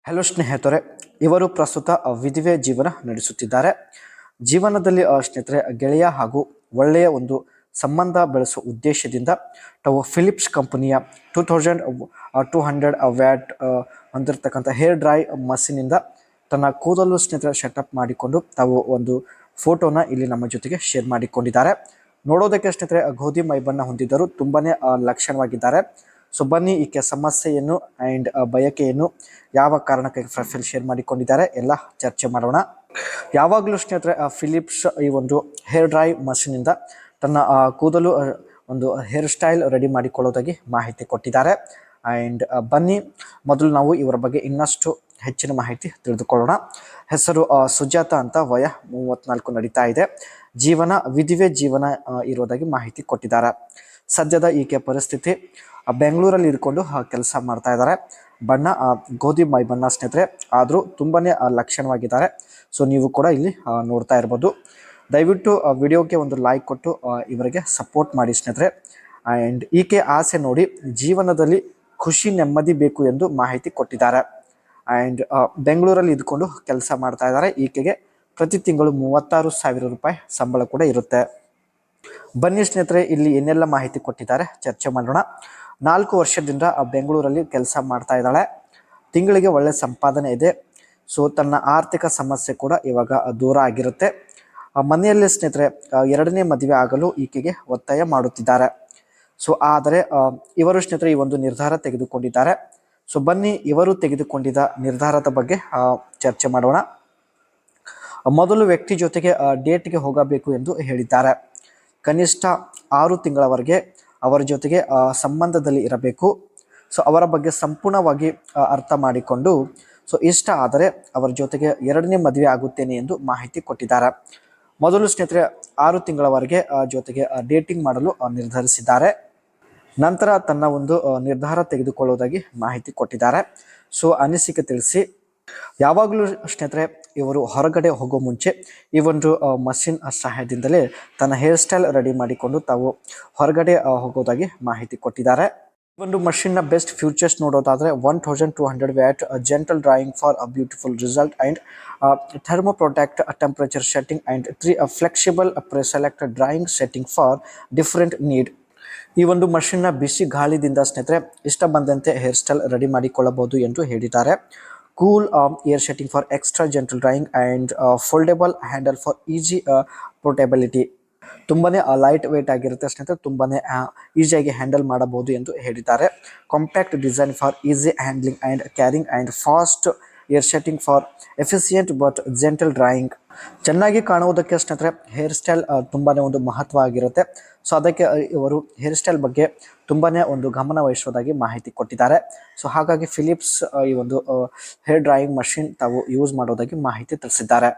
Hello ಸ್ನೇಹಿತರೆ, ಇವರು ಪ್ರಸ್ತುತ ವಿಧಿವೆ ಜೀವನ ನಡೆಸುತ್ತಿದ್ದಾರೆ. ಜೀವನದಲ್ಲಿ ಸ್ನೇಹಿತರೆ ಗೆಳೆಯ ಹಾಗೂ ಒಳ್ಳೆಯ ಒಂದು ಸಂಬಂಧ ಬೆಳೆಸುವ ಉದ್ದೇಶದಿಂದ ತಾವು ಫಿಲಿಪ್ಸ್ ಕಂಪನಿಯ 2200 ವ್ಯಾಟ್ ಹೊಂದಿರತಕ್ಕಂಥ ಹೇರ್ ಡ್ರೈ ಮಷೀನಿಂದ ತನ್ನ ಕೂದಲು ಸ್ನೇಹಿತರೆ ಸೆಟಪ್ ಮಾಡಿಕೊಂಡು ತಾವು ಒಂದು ಫೋಟೋನ ಇಲ್ಲಿ ನಮ್ಮ ಜೊತೆಗೆ ಶೇರ್ ಮಾಡಿಕೊಂಡಿದ್ದಾರೆ. ನೋಡೋದಕ್ಕೆ ಸ್ನೇಹಿತರೆ ಗೋಧಿ ಮೈಬಣ್ಣ ಹೊಂದಿದ್ದರು, ತುಂಬಾನೇ ಲಕ್ಷಣವಾಗಿದ್ದಾರೆ. ಸೊ ಬನ್ನಿ ಈಕೆ ಸಮಸ್ಯೆ ಏನು ಆ್ಯಂಡ್ ಬಯಕೆಯನ್ನು ಯಾವ ಕಾರಣಕ್ಕೆ ಪ್ರೊಫೈಲ್ ಶೇರ್ ಮಾಡಿಕೊಂಡಿದ್ದಾರೆ ಎಲ್ಲ ಚರ್ಚೆ ಮಾಡೋಣ. ಯಾವಾಗಲೂ ಸ್ನೇಹಿತರೆ ಫಿಲಿಪ್ಸ್ ಈ ಒಂದು ಹೇರ್ ಡ್ರೈ ಮಷೀನಿಂದ ತನ್ನ ಕೂದಲು ಒಂದು ಹೇರ್ ಸ್ಟೈಲ್ ರೆಡಿ ಮಾಡಿಕೊಳ್ಳೋದಾಗಿ ಮಾಹಿತಿ ಕೊಟ್ಟಿದ್ದಾರೆ. ಆ್ಯಂಡ್ ಬನ್ನಿ ಮೊದಲು ನಾವು ಇವರ ಬಗ್ಗೆ ಇನ್ನಷ್ಟು ಹೆಚ್ಚಿನ ಮಾಹಿತಿ ತಿಳಿದುಕೊಳ್ಳೋಣ. ಹೆಸರು ಸುಜಾತ ಅಂತ, ವಯ 34 ನಡೀತಾ ಇದೆ. ಜೀವನ ವಿಧಿವೆ ಜೀವನ ಇರೋದಾಗಿ ಮಾಹಿತಿ ಕೊಟ್ಟಿದ್ದಾರೆ. ಸದ್ಯದ ಈಕೆ ಪರಿಸ್ಥಿತಿ ಬೆಂಗಳೂರಲ್ಲಿ ಇದ್ಕೊಂಡು ಕೆಲಸ ಮಾಡ್ತಾ ಇದ್ದಾರೆ. ಬಣ್ಣ ಗೋಧಿ ಮೈ ಬಣ್ಣ ಸ್ನೇಹಿತರೆ, ಆದರೂ ತುಂಬಾನೇ ಲಕ್ಷಣವಾಗಿದ್ದಾರೆ. ಸೊ ನೀವು ಕೂಡ ಇಲ್ಲಿ ನೋಡ್ತಾ ಇರ್ಬೋದು. ದಯವಿಟ್ಟು ವಿಡಿಯೋಗೆ ಒಂದು ಲೈಕ್ ಕೊಟ್ಟು ಇವರಿಗೆ ಸಪೋರ್ಟ್ ಮಾಡಿ ಸ್ನೇಹಿತರೆ. ಆ್ಯಂಡ್ ಈಕೆ ಆಸೆ ನೋಡಿ ಜೀವನದಲ್ಲಿ ಖುಷಿ ನೆಮ್ಮದಿ ಬೇಕು ಎಂದು ಮಾಹಿತಿ ಕೊಟ್ಟಿದ್ದಾರೆ. ಆ್ಯಂಡ್ ಬೆಂಗಳೂರಲ್ಲಿ ಇದ್ಕೊಂಡು ಕೆಲಸ ಮಾಡ್ತಾ ಇದ್ದಾರೆ. ಈಕೆಗೆ ಪ್ರತಿ ತಿಂಗಳು 36,000 ರೂಪಾಯಿ ಸಂಬಳ ಕೂಡ ಇರುತ್ತೆ. ಬನ್ನಿ ಸ್ನೇಹಿತರೆ ಇಲ್ಲಿ ಏನೆಲ್ಲ ಮಾಹಿತಿ ಕೊಟ್ಟಿದ್ದಾರೆ ಚರ್ಚೆ ಮಾಡೋಣ. 4 ವರ್ಷದಿಂದ ಬೆಂಗಳೂರಲ್ಲಿ ಕೆಲಸ ಮಾಡ್ತಾ ಇದ್ದಾಳೆ. ತಿಂಗಳಿಗೆ ಒಳ್ಳೆ ಸಂಪಾದನೆ ಇದೆ. ಸೊ ತನ್ನ ಆರ್ಥಿಕ ಸಮಸ್ಯೆ ಕೂಡ ಇವಾಗ ದೂರ ಆಗಿರುತ್ತೆ. ಮನೆಯಲ್ಲಿ ಸ್ನೇಹಿತರೆ 2ನೇ ಮದುವೆ ಆಗಲು ಈಕೆಗೆ ಒತ್ತಾಯ ಮಾಡುತ್ತಿದ್ದಾರೆ. ಸೊ ಆದರೆ ಇವರು ಸ್ನೇಹಿತರೆ ಈ ಒಂದು ನಿರ್ಧಾರ ತೆಗೆದುಕೊಂಡಿದ್ದಾರೆ. ಸೊ ಬನ್ನಿ ಇವರು ತೆಗೆದುಕೊಂಡಿದ್ದ ನಿರ್ಧಾರದ ಬಗ್ಗೆ ಚರ್ಚೆ ಮಾಡೋಣ. ಮೊದಲು ವ್ಯಕ್ತಿ ಜೊತೆಗೆ ಡೇಟ್ಗೆ ಹೋಗಬೇಕು ಎಂದು ಹೇಳಿದ್ದಾರೆ. ಕನಿಷ್ಠ 6 ತಿಂಗಳವರೆಗೆ ಅವರ ಜೊತೆಗೆ ಸಂಬಂಧದಲ್ಲಿ ಇರಬೇಕು. ಸೊ ಅವರ ಬಗ್ಗೆ ಸಂಪೂರ್ಣವಾಗಿ ಅರ್ಥ ಮಾಡಿಕೊಂಡು ಸೊ ಇಷ್ಟ ಆದರೆ ಅವರ ಜೊತೆಗೆ 2ನೇ ಮದುವೆ ಆಗುತ್ತೇನೆ ಎಂದು ಮಾಹಿತಿ ಕೊಟ್ಟಿದ್ದಾರೆ. ಮೊದಲು ಸ್ನೇಹಿತರೆ 6 ತಿಂಗಳವರೆಗೆ ಜೊತೆಗೆ ಡೇಟಿಂಗ್ ಮಾಡಲು ನಿರ್ಧರಿಸಿದ್ದಾರೆ. ನಂತರ ತನ್ನ ಒಂದು ನಿರ್ಧಾರ ತೆಗೆದುಕೊಳ್ಳುವುದಾಗಿ ಮಾಹಿತಿ ಕೊಟ್ಟಿದ್ದಾರೆ. ಸೊ ಅನಿಸಿಕೆ ತಿಳಿಸಿ. ಯಾವಾಗಲೂ ಸ್ನೇಹಿತರೆ ಇವರು ಹೊರಗಡೆ ಹೋಗೋ ಮುಂಚೆ ಈ ಒಂದು ಮಷಿನ್ ಸಹಾಯದಿಂದಲೇ ತನ್ನ ಹೇರ್ ಸ್ಟೈಲ್ ರೆಡಿ ಮಾಡಿಕೊಂಡು ತಾವು ಹೊರಗಡೆ ಹೋಗೋದಾಗಿ ಮಾಹಿತಿ ಕೊಟ್ಟಿದ್ದಾರೆ. ಒಂದು ಮಷಿನ್ನ ಬೆಸ್ಟ್ ಫ್ಯೂಚರ್ಸ್ ನೋಡೋದಾದರೆ 1200 watt gentle drying for a beautiful result and thermo protect temperature setting and 3 flexible preselect drying setting for different need. ಈ ಒಂದು ಮಷಿನ್ನ ಬಿಸಿ ಗಾಳಿದಿಂದ ಸ್ನೇಹಿತರೆ ಇಷ್ಟ ಬಂದಂತೆ ಹೇರ್ ಸ್ಟೈಲ್ ರೆಡಿ ಮಾಡಿಕೊಳ್ಳಬಹುದು ಎಂದು ಹೇಳಿದ್ದಾರೆ. Cool air setting for extra gentle drying and foldable handle for easy portability. ತುಂಬಾನೇ ಲೈಟ್ ವೇಟ್ ಆಗಿರುತ್ತೆ ಸ್ನೇಹಿತರೆ, ತುಂಬಾನೇ ಈಸಿಯಾಗಿ ಹ್ಯಾಂಡಲ್ ಮಾಡಬಹುದು ಎಂದು ಹೇಳಿದ್ದಾರೆ. Compact design for easy handling and carrying and fast air setting for efficient but gentle drying. ಚೆನ್ನಾಗಿ ಕಾಣುವುದಕ್ಕೆ ಸ್ನೇಹಿತರೆ ಹೇರ್ ಸ್ಟೈಲ್ ತುಂಬಾನೇ ಒಂದು ಮಹತ್ವ ಆಗಿರುತ್ತೆ. ಸೊ ಅದಕ್ಕೆ ಇವರು ಹೇರ್ ಸ್ಟೈಲ್ ಬಗ್ಗೆ ತುಂಬಾನೇ ಒಂದು ಗಮನ ವಹಿಸೋದಾಗಿ ಮಾಹಿತಿ ಕೊಟ್ಟಿದ್ದಾರೆ. ಸೊ ಹಾಗಾಗಿ ಫಿಲಿಪ್ಸ್ ಈ ಒಂದು ಹೇರ್ ಡ್ರಾಯಿಂಗ್ ಮಷಿನ್ ತಾವು ಯೂಸ್ ಮಾಡೋದಾಗಿ ಮಾಹಿತಿ ತಿಳಿಸಿದ್ದಾರೆ.